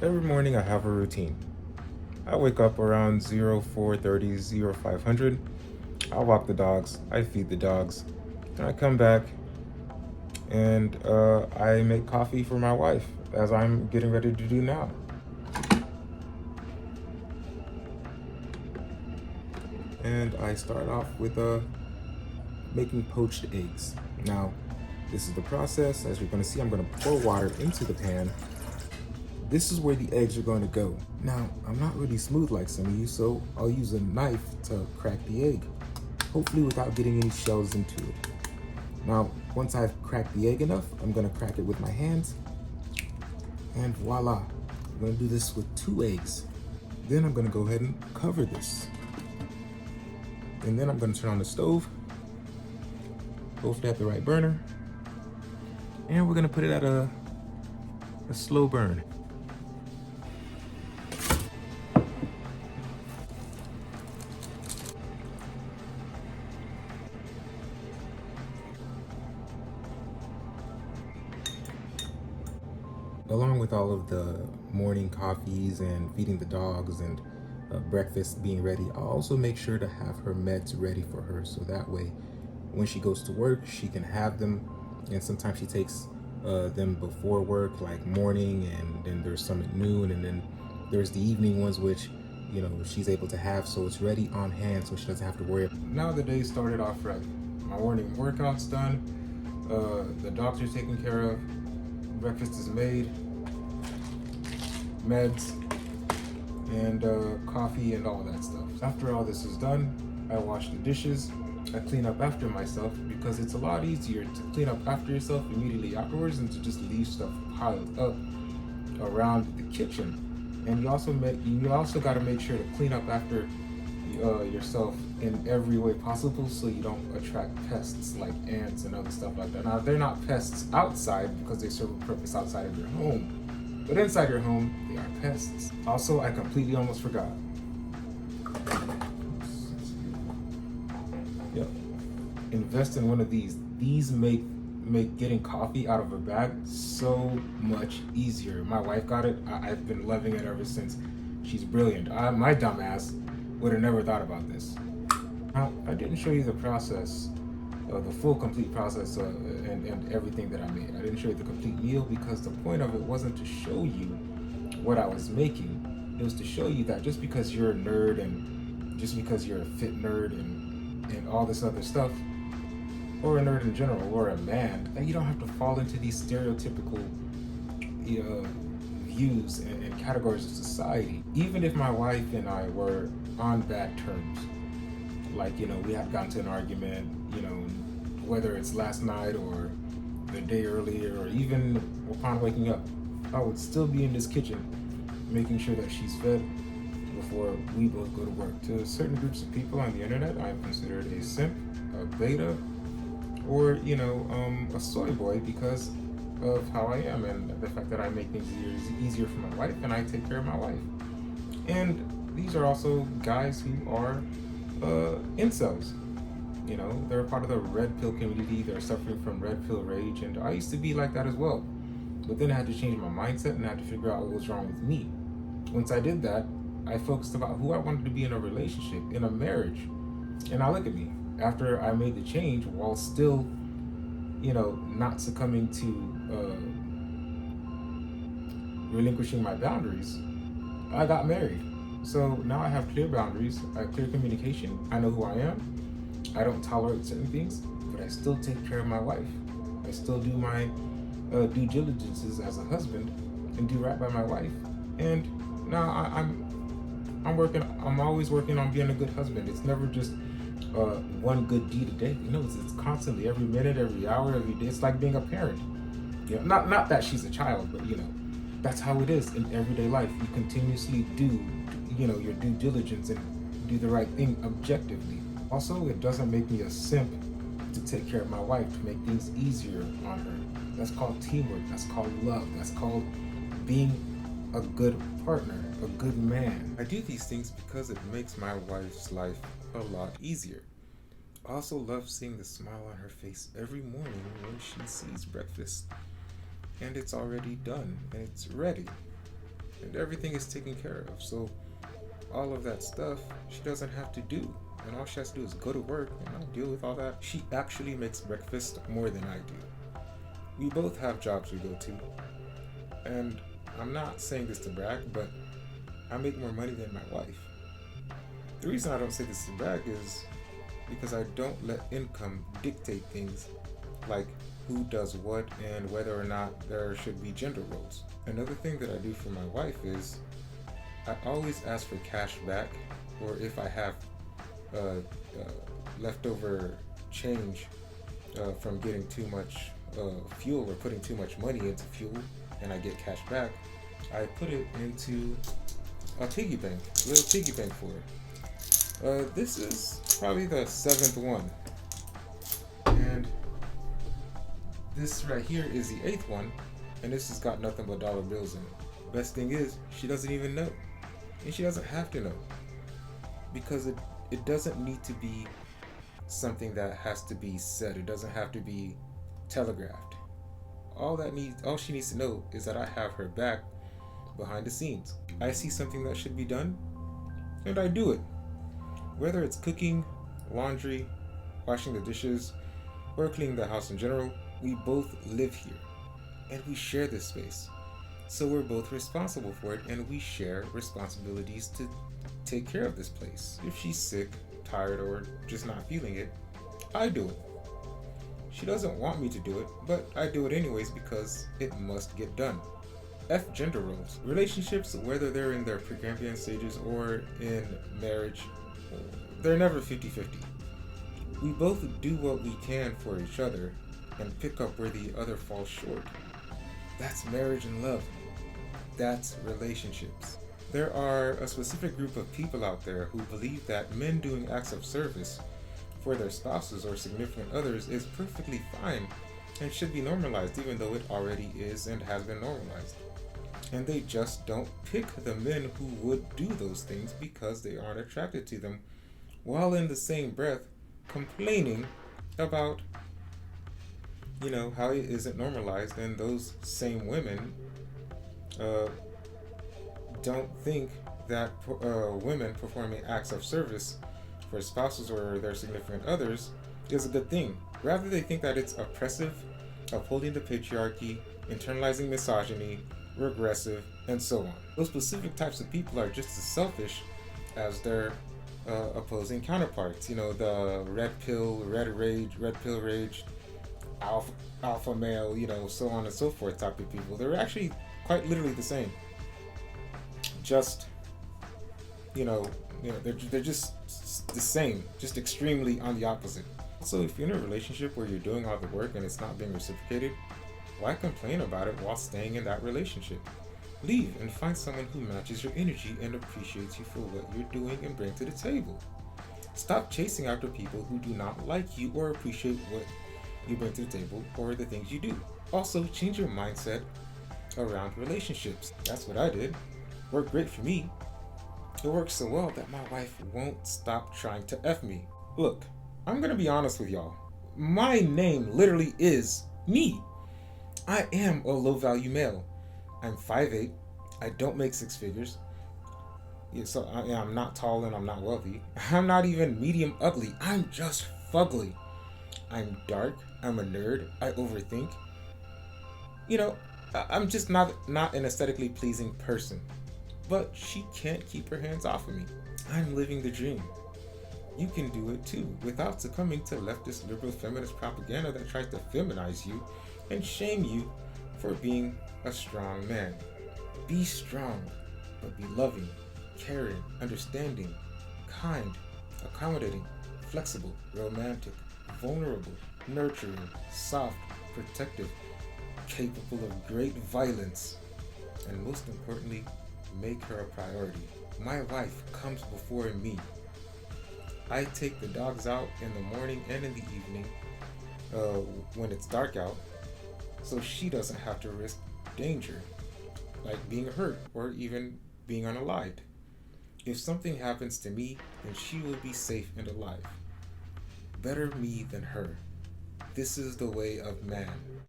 Every morning I have a routine. I wake up around 0430, 0500. I walk the dogs, I feed the dogs, then I come back and I make coffee for my wife as I'm getting ready to do now. And I start off with making poached eggs. Now, this is the process. As you're going to see, I'm going to pour water into the pan. This is where the eggs are going to go. Now, I'm not really smooth like some of you, so I'll use a knife to crack the egg, hopefully without getting any shells into it. Now, once I've cracked the egg enough, I'm gonna crack it with my hands, and voila. I'm gonna do this with 2 eggs. Then I'm gonna go ahead and cover this. And then I'm gonna turn on the stove, hopefully at the right burner, and we're gonna put it at a slow burn. Along with all of the morning coffees and feeding the dogs and breakfast being ready, I'll also make sure to have her meds ready for her so that way when she goes to work, she can have them. And sometimes she takes them before work, like morning, and then there's some at noon, and then there's the evening ones, which she's able to have, so it's ready on hand, so she doesn't have to worry. Now the day started off right. My morning workout's done. The dogs are taken care of. Breakfast is made. Meds and coffee and all that stuff. After all this is done, I wash the dishes. I clean up after myself because it's a lot easier to clean up after yourself immediately afterwards than to just leave stuff piled up around the kitchen. And you also got to make sure to clean up after yourself in every way possible so you don't attract pests like ants and other stuff like that. Now they're not pests outside because they serve a purpose outside of your home, but inside your home they are pests. Also, I completely almost forgot. Yep. Invest in one of these. These make getting coffee out of a bag so much easier. My wife got it. I've been loving it ever since. She's brilliant. My dumb ass would have never thought about this. Now, I didn't show you the process, the full complete process and everything that I made. I didn't show you the complete meal because the point of it wasn't to show you what I was making. It was to show you that just because you're a nerd and just because you're a fit nerd and all this other stuff, or a nerd in general, or a man, that you don't have to fall into these stereotypical views and categories of society. Even if my wife and I were on bad terms, like we had gotten to an argument, whether it's last night or the day earlier, or even upon waking up, I would still be in this kitchen making sure that she's fed before we both go to work. To certain groups of people on the internet, I'm considered a simp, a beta, or a soy boy because of how I am and the fact that I make things easier for my wife and I take care of my wife. And these are also guys who are incels. They're part of the red pill community. They're suffering from red pill rage, and I used to be like that as well. But then I had to change my mindset and I had to figure out what was wrong with me. Once I did that, I focused about who I wanted to be in a relationship, in a marriage. And now look at me. After I made the change, while still, not succumbing to relinquishing my boundaries, I got married. So now I have clear boundaries, clear communication. I know who I am. I don't tolerate certain things, but I still take care of my wife. I still do my due diligences as a husband and do right by my wife. And now I'm working. I'm always working on being a good husband. It's never just one good deed a day. It's constantly, every minute, every hour, every day. It's like being a parent. Not that she's a child, but that's how it is in everyday life. You continuously do your due diligence and do the right thing objectively. Also, it doesn't make me a simp to take care of my wife, to make things easier on her. That's called teamwork. That's called love. That's called being a good partner, a good man. I do these things because it makes my wife's life a lot easier. I also love seeing the smile on her face every morning when she sees breakfast. And it's already done and it's ready. and everything is taken care of. So all of that stuff she doesn't have to do. And all she has to do is go to work and not deal with all that. She actually makes breakfast more than I do. We both have jobs we go to. And I'm not saying this to brag, but I make more money than my wife. The reason I don't say this to brag is because I don't let income dictate things like who does what and whether or not there should be gender roles. Another thing that I do for my wife is I always ask for cash back, or if I have leftover change from getting too much fuel or putting too much money into fuel and I get cash back, I put it into a piggy bank, a little piggy bank for it. This is probably the 7th one, and this right here is the 8th one, and this has got nothing but dollar bills in it. Best thing is, she doesn't even know, and she doesn't have to know, because it doesn't need to be something that has to be said. It doesn't have to be telegraphed. All she needs to know is that I have her back behind the scenes. I see something that should be done, and I do it. Whether it's cooking, laundry, washing the dishes, or cleaning the house in general, we both live here, and we share this space. So we're both responsible for it, and we share responsibilities to take care of this place. If she's sick, tired, or just not feeling it, I do it. She doesn't want me to do it, but I do it anyways because it must get done. F gender roles. Relationships, whether they're in their precambrian stages or in marriage, they're never 50-50. We both do what we can for each other and pick up where the other falls short. That's marriage and love. That's relationships. There are a specific group of people out there who believe that men doing acts of service for their spouses or significant others is perfectly fine and should be normalized, even though it already is and has been normalized. And they just don't pick the men who would do those things because they aren't attracted to them, while in the same breath complaining about how it isn't normalized, and those same women don't think that women performing acts of service for spouses or their significant others is a good thing. Rather, they think that it's oppressive, upholding the patriarchy, internalizing misogyny, regressive, and so on. Those specific types of people are just as selfish as their opposing counterparts. The red pill rage, alpha male, so on and so forth type of people. They're actually quite literally the same. Just, they're just the same, just extremely on the opposite. So if you're in a relationship where you're doing all the work and it's not being reciprocated, why complain about it while staying in that relationship? Leave and find someone who matches your energy and appreciates you for what you're doing and bring to the table. Stop chasing after people who do not like you or appreciate what you bring to the table or the things you do. Also, change your mindset around relationships. That's what I did. Worked great for me. It works so well that my wife won't stop trying to F me. Look, I'm gonna be honest with y'all. My name literally is me. I am a low-value male. I'm 5'8". I don't make six figures. I'm not tall and I'm not wealthy. I'm not even medium ugly. I'm just fugly. I'm dark. I'm a nerd. I overthink. I'm just not an aesthetically pleasing person. But she can't keep her hands off of me. I'm living the dream. You can do it too, without succumbing to leftist liberal feminist propaganda that tries to feminize you and shame you for being a strong man. Be strong, but be loving, caring, understanding, kind, accommodating, flexible, romantic, vulnerable, nurturing, soft, protective, capable of great violence, and most importantly, make her a priority. My wife comes before me. I take the dogs out in the morning and in the evening when it's dark out, so she doesn't have to risk danger, like being hurt or even being unalived. If something happens to me, then she will be safe and alive. Better me than her. This is the way of man.